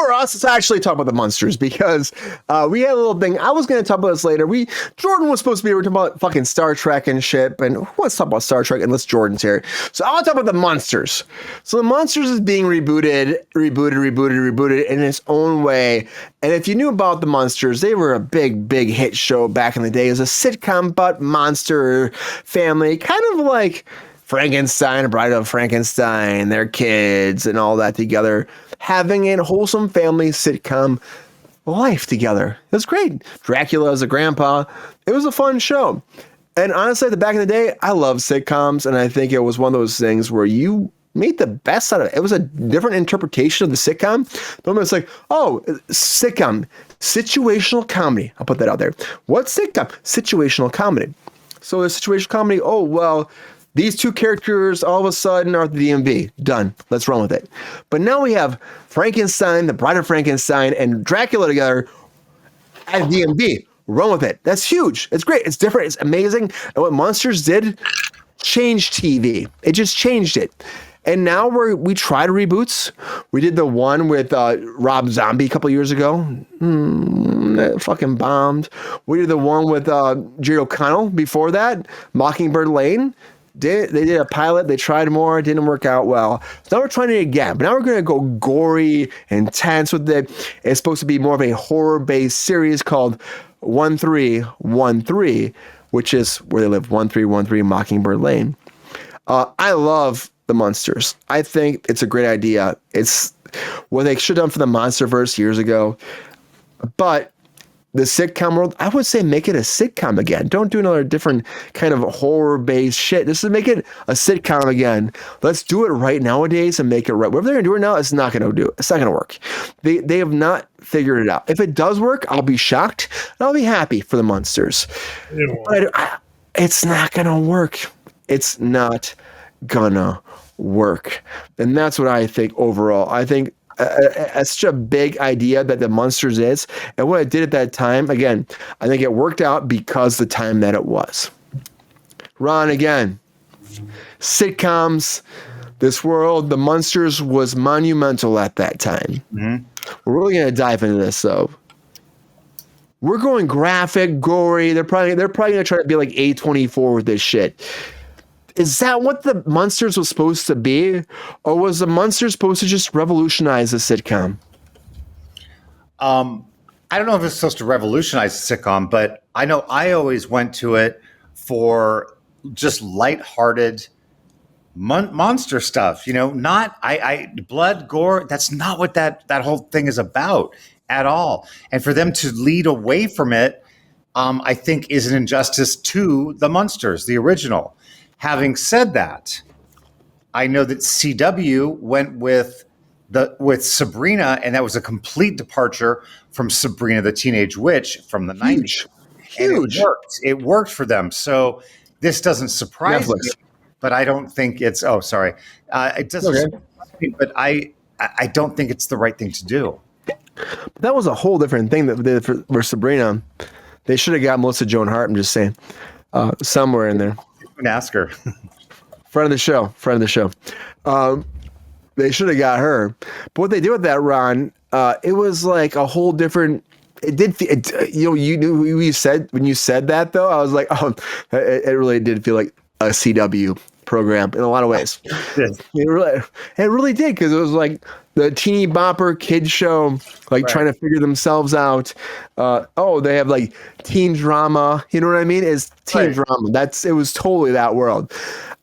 for us, let's actually talk about the Munsters because we had a little thing. I was going to talk about this later. Jordan was supposed to be, we're talking about fucking Star Trek and shit, and who wants to talk about Star Trek unless Jordan's here? So I want to talk about the Munsters. So the Munsters is being rebooted in its own way. And if you knew about the Munsters, they were a big hit show back in the day. It was a sitcom but monster family, kind of like Frankenstein, Bride of Frankenstein, their kids, and all that together, having a wholesome family sitcom life together. It was great. Dracula as a grandpa. It was a fun show. And honestly, at the back in the day, I love sitcoms, and I think it was one of those things where you made the best out of it. It was a different interpretation of the sitcom. Normally it's like, oh, sitcom, situational comedy. I'll put that out there. What's sitcom? Situational comedy. So the situational comedy, oh, well, these two characters all of a sudden are at the DMV. Done. Let's run with it. But now we have Frankenstein, the Bride of Frankenstein, and Dracula together at DMV. Run with it. That's huge. It's great. It's different. It's amazing. And what Munsters did, changed TV. It just changed it. And now we tried reboots. We did the one with Rob Zombie a couple years ago. That fucking bombed. We did the one with Jerry O'Connell before that, Mockingbird Lane. They did a pilot. They tried more. It didn't work out well. So now we're trying it again. But now we're going to go gory, intense with it. It's supposed to be more of a horror-based series called 1313, which is where they live, 1313 Mockingbird Lane. I love the Munsters. I think it's a great idea. It's what they should have done for the Monsterverse years ago. But the sitcom world, I would say make it a sitcom again. Don't do another different kind of horror-based shit. Just to make it a sitcom again. Let's do it right nowadays and make it right. Whatever they're going to do it now, it's not going to do it. It's not going to work. They have not figured it out. If it does work, I'll be shocked and I'll be happy for the Munsters. But it's not going to work. It's not going to work. And that's what I think overall. I think it's such a big idea that the Munsters is, and what it did at that time, again, I think it worked out because the time that it was. Ron, again, sitcoms, this world, the Munsters was monumental at that time. Mm-hmm. We're really going to dive into this, though. We're going graphic, gory. They're probably going to try to be like A24 with this shit. Is that what the Munsters was supposed to be? Or was the Munsters supposed to just revolutionize the sitcom? I don't know if it's supposed to revolutionize the sitcom, but I know I always went to it for just lighthearted monster stuff. You know, not blood, gore. That's not what that whole thing is about at all. And for them to lead away from it, I think is an injustice to the Munsters, the original. Having said that, I know that CW went with Sabrina, and that was a complete departure from Sabrina the Teenage Witch from the 90s. Huge. And it worked for them. So this doesn't surprise me, but I don't think it's. Oh, sorry. It doesn't surprise me, but I don't think it's the right thing to do. That was a whole different thing that they did for Sabrina. They should have got Melissa Joan Hart. I'm just saying, somewhere in there. Ask her. Friend of the show. They should have got her. But what they did with that, Ron, it was like a whole different. It did. You knew who you said when you said that, though. I was like, oh, it really did feel like a CW program in a lot of ways. It really did, because it was like the teeny bopper kid show, like trying to figure themselves out. They have like teen drama. You know what I mean? It's teen drama. It was totally that world.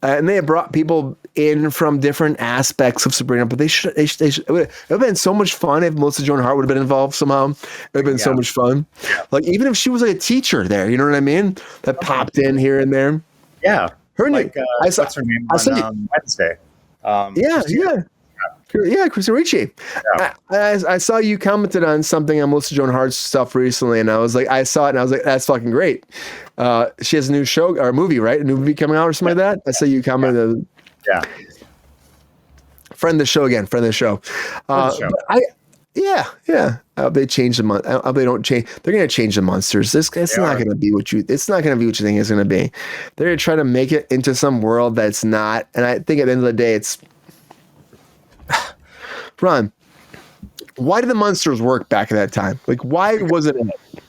And they had brought people in from different aspects of Sabrina, but they should. It would have been so much fun if Melissa Joan Hart would have been involved somehow. It would have been so much fun. Like even if she was like a teacher there, you know what I mean? That popped in here and there. Yeah. Her name. What's her name on Wednesday? Kruse Ricci. Yeah. I saw you commented on something on Melissa Joan Hart's stuff recently, and I was like, I saw it, and I was like, that's fucking great. She has a new show or movie, right? A new movie coming out or something like that. I saw you commented. Yeah. Friend of the show again. They changed the they don't change. They're going to change the Munsters. It's not going to be what you. It's not going to be what you think it's going to be. They're going to try to make it into some world that's not. And I think at the end of the day, it's Ron. Why did the Munsters work back at that time? Like, why was it in it?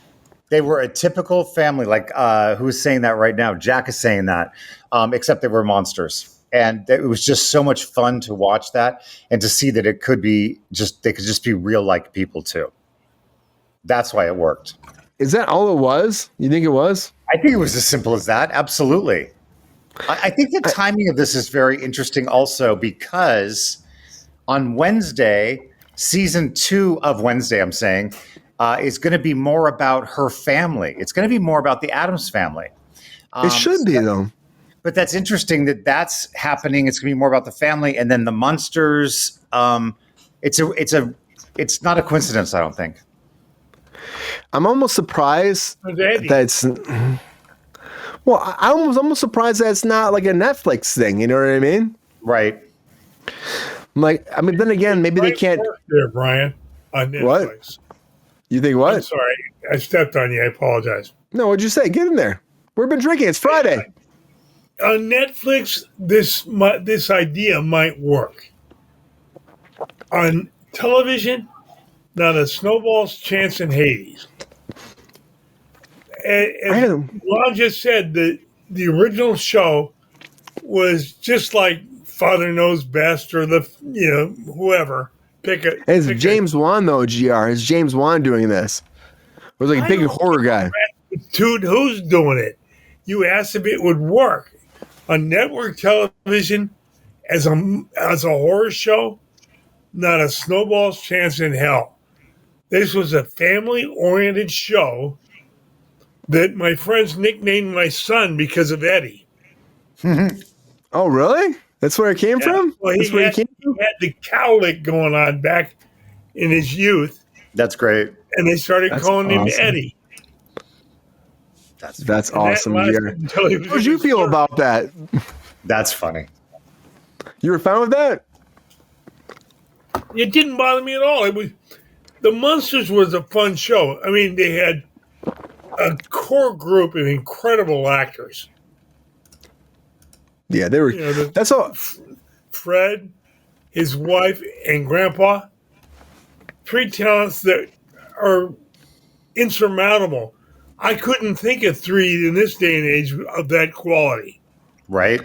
They were a typical family. Like, who's saying that right now? Jack is saying that, except they were monsters. And it was just so much fun to watch that and to see that it could be they could just be real like people too. That's why it worked. Is that all it was? You think it was? I think it was as simple as that. Absolutely. I think the timing of this is very interesting also because on Wednesday, season 2 of Wednesday, I'm saying, is going to be more about her family. It's going to be more about the Addams family. It should be, though. But that's interesting that that's happening. It's going to be more about the family, and then the Munsters. It's not a coincidence, I don't think. I'm almost surprised that's. Well, I'm almost surprised that it's not like a Netflix thing. You know what I mean? Right. Then again, maybe they can't. There, Brian, on Netflix. What? You think what? I'm sorry, I stepped on you. I apologize. No, what'd you say? Get in there. We've been drinking. It's Friday. On Netflix, this idea might work. On television, not a snowball's chance in Hades. As Ron just said, the original show was just like Father Knows Best or whoever. It's James Wan though, GR. It's James Wan doing this. It was like a big horror guy. Dude, who's doing it? You asked if it would work. On network television, as a horror show, not a snowball's chance in hell. This was a family-oriented show that my friends nicknamed my son because of Eddie. Oh, really? That's where it came from? Well, he had the cowlick going on back in his youth. That's great. And they started calling him Eddie. That's awesome. How did you feel about that? That's funny. You were fine with that? It didn't bother me at all. The Munsters was a fun show. I mean, they had a core group of incredible actors. Yeah, they were. That's all. Fred, his wife, and Grandpa. 3 talents that are insurmountable. I couldn't think of 3 in this day and age of that quality. Right.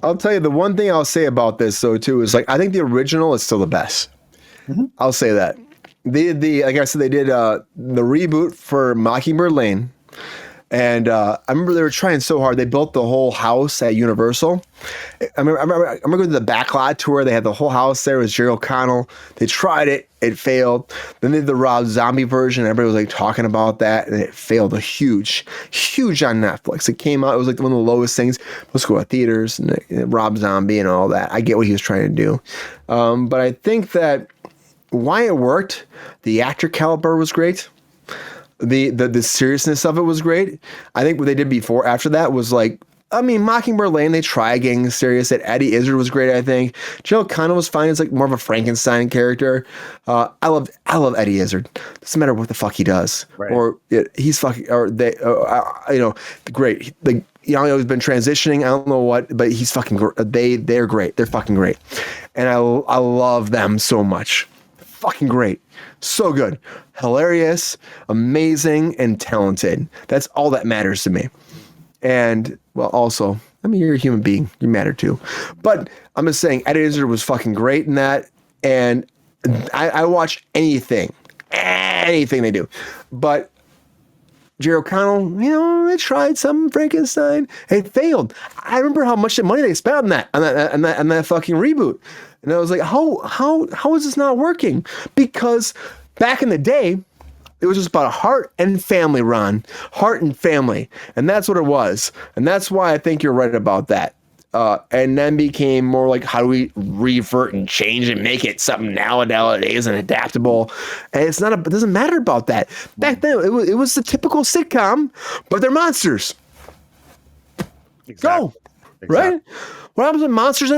I'll tell you the one thing I'll say about this though too is I think the original is still the best. Mm-hmm. I'll say that. Like I said, they did the reboot for Mockingbird Lane. And I remember they were trying so hard. They built the whole house at Universal. I remember going to the backlot tour. They had the whole house there. It was Jerry O'Connell. They tried it. It failed. Then they did the Rob Zombie version. Everybody was talking about that, and it failed. Huge on Netflix. It came out. It was one of the lowest things. Let's go to theaters and Rob Zombie and all that. I get what he was trying to do, but I think that why it worked. The actor caliber was great. The seriousness of it was great. I think what they did after that was Mockingbird Lane, they try getting serious. Eddie Izzard was great, I think. Joe O'Connell was fine as more of a Frankenstein character. I love Eddie Izzard. Doesn't matter what the fuck he does. Right. Or he's fucking, or they, great. He's been transitioning. I don't know what, but he's fucking, they're great. They're fucking great. And I love them so much. Fucking great. So good. Hilarious, amazing, and talented. That's all that matters to me. And, also, you're a human being. You matter too. But I'm just saying, Eddie Izzard was fucking great in that. And I watch anything they do. But Jerry O'Connell, they tried some Frankenstein. It failed. I remember how much money they spent on that fucking reboot. And I was like, how is this not working? Because back in the day, it was just about heart and family, Ron. Heart and family. And that's what it was. And that's why I think you're right about that. And then became more how do we revert and change and make it something nowadays and adaptable. And it doesn't matter about that. Back then, it was the typical sitcom, but they're monsters. Exactly. Go. Exactly. Right? What happens with monsters?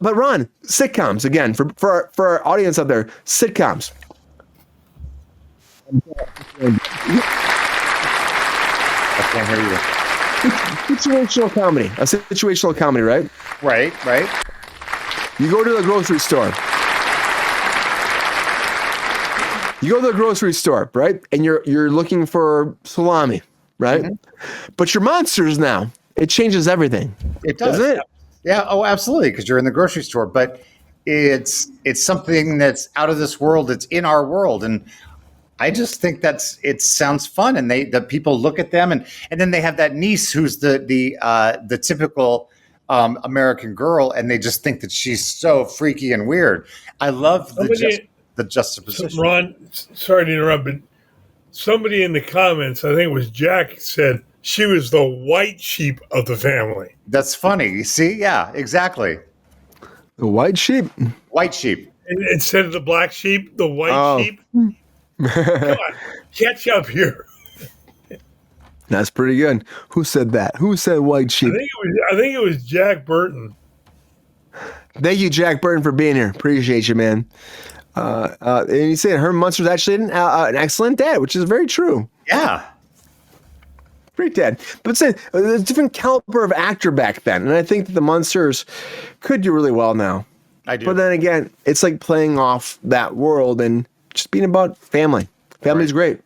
But Ron, sitcoms, again, for our audience out there, sitcoms. I can't hear you. Situational comedy. A situational comedy, right? Right. You go to the grocery store. You go to the grocery store, right? And you're looking for salami, right? But you're monsters now. It changes everything. It does. Doesn't it? Yeah. Oh, absolutely. Because you're in the grocery store, but it's something that's out of this world. It's in our world, and I just think it sounds fun. And the people look at them, and then they have that niece who's the typical American girl, and they just think that she's so freaky and weird. I love the juxtaposition. Ron, sorry to interrupt, but somebody in the comments, I think it was Jack, said she was the white sheep of the family. That's funny. You see? Yeah, exactly. The white sheep. White sheep. And instead of the black sheep, the white sheep. Come on, catch up here. That's pretty good. Who said that? Who said white sheep? I think it was Jack Burton. Thank you, Jack Burton, for being here. Appreciate you, man. And you said Herman Munster's actually an excellent dad, which is very true. Yeah. Great dad. But say there's a different caliber of actor back then, and I think that the Munsters could do really well now. I do. But then again, it's like playing off that world and just being about family. Family's great.